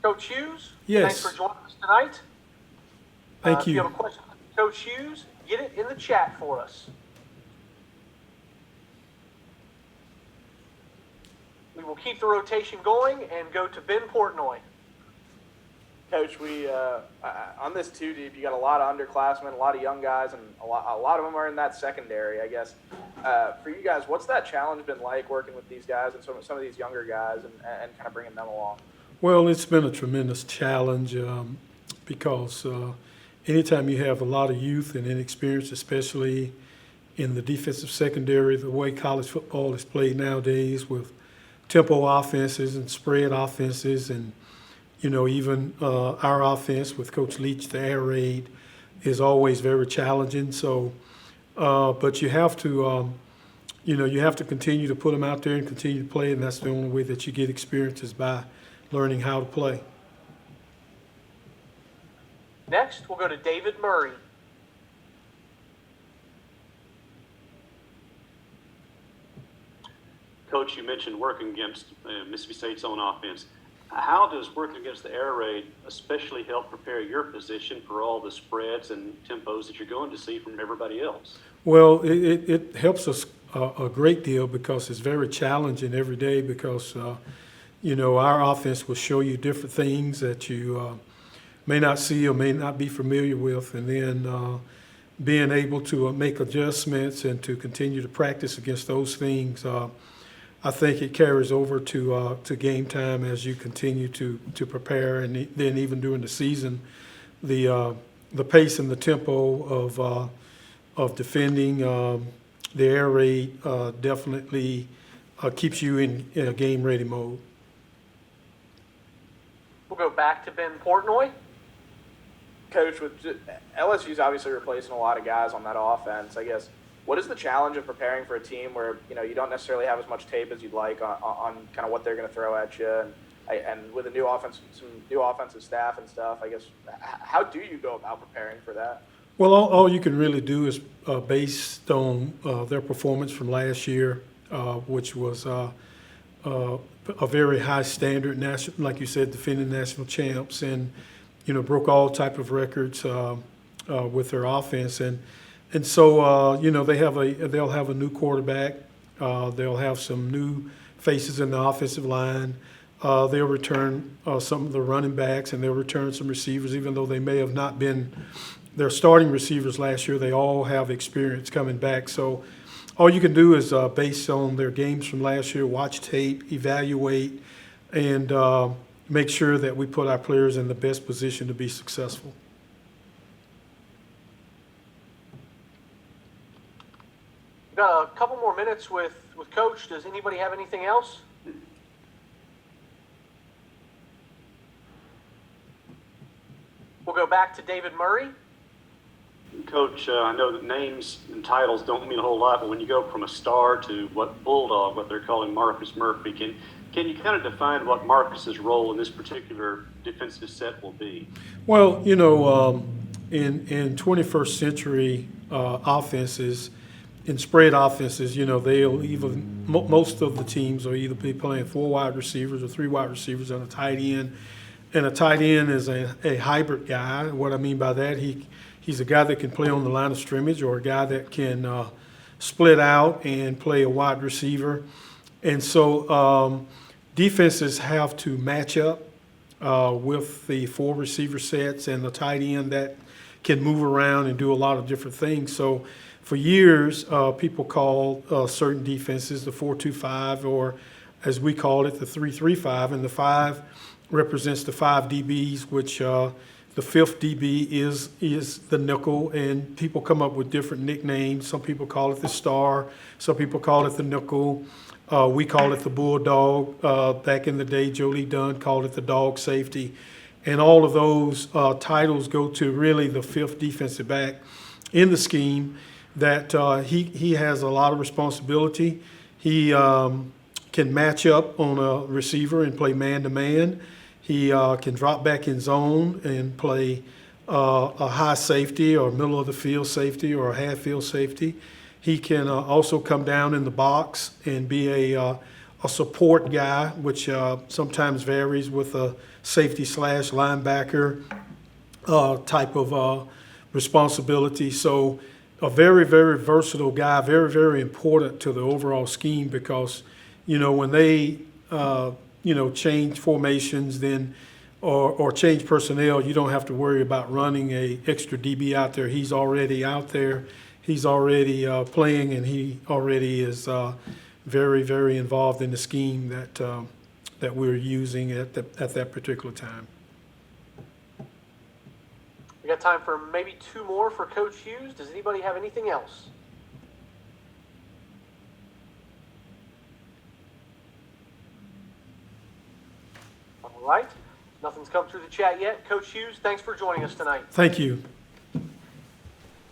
Coach Hughes, thanks for Yes, joining us tonight. thank If you you. have a question for Coach Hughes, get it in the chat for us. We will keep the rotation going and go to Ben Portnoy. Coach, on this two deep, you got a lot of underclassmen, a lot of young guys, and a lot of them are in that secondary. I guess for you guys, what's that challenge been like working with these guys and some of these younger guys and kind of bringing them along? Well, it's been a tremendous challenge because anytime you have a lot of youth and inexperience, especially in the defensive secondary, the way college football is played nowadays with tempo offenses and spread offenses, and even our offense with Coach Leach, the air raid, is always very challenging. So, but you have to continue to put them out there and continue to play, and that's the only way that you get experience is by learning how to play. Next, we'll go to David Murray. Coach, you mentioned working against Mississippi State's own offense. How does working against the air raid especially help prepare your position for all the spreads and tempos that you're going to see from everybody else? Well, it helps us a great deal because it's very challenging every day because, our offense will show you different things that you may not see or may not be familiar with, and then being able to make adjustments and to continue to practice against those things. I think it carries over to game time as you continue to prepare, and then even during the season, the pace and the tempo of defending the air raid definitely keeps you in a game ready mode. We'll go back to Ben Portnoy. Coach, LSU's obviously replacing a lot of guys on that offense. I guess what is the challenge of preparing for a team where you don't necessarily have as much tape as you'd like on kind of what they're going to throw at you, and with a new offense, some new offensive staff and stuff? I guess how do you go about preparing for that? Well, all you can really do is based on their performance from last year, which was a very high standard, national, like you said, defending national champs, and broke all type of records with their offense, and so they'll have a new quarterback, they'll have some new faces in the offensive line. They'll return some of the running backs, and they'll return some receivers, even though they may have not been their starting receivers last year. They all have experience coming back. So all you can do is based on their games from last year, watch tape, evaluate, and make sure that we put our players in the best position to be successful. We've got a couple more minutes with Coach. Does anybody have anything else? We'll go back to David Murray. Coach, I know that names and titles don't mean a whole lot, but when you go from a star to what Bulldog, what they're calling Marcus Murphy, can you kind of define what Marcus's role in this particular defensive set will be? Well, in 21st century offenses, in spread offenses, they'll even most of the teams will either be playing 4 wide receivers or 3 wide receivers and a tight end. And a tight end is a hybrid guy. What I mean by that, he's a guy that can play on the line of scrimmage, or a guy that can split out and play a wide receiver. And so defenses have to match up with the 4 receiver sets and the tight end that can move around and do a lot of different things. So for years, people called certain defenses the 4-2-5, or as we call it, the 3-3-5, and the 5 represents the 5 DBs, which the 5th DB is the nickel, and people come up with different nicknames. Some people call it the star, some people call it the nickel. We call it the bulldog. Back in the day, Joe Lee Dunn called it the dog safety. And all of those titles go to really the 5th defensive back in the scheme, that he has a lot of responsibility. He can match up on a receiver and play man-to-man. He can drop back in zone and play a high safety or middle of the field safety or a half field safety. He can also come down in the box and be a a support guy, which sometimes varies with a safety slash linebacker type of responsibility. So a very, very versatile guy, very, very important to the overall scheme because, when they, change formations then or change personnel, you don't have to worry about running a extra DB out there. He's already out there. He's already playing, and he already is very, very involved in the scheme that we're using at that particular time. We got time for maybe two more for Coach Hughes. Does anybody have anything else? All right. Nothing's come through the chat yet. Coach Hughes, thanks for joining us tonight. Thank you.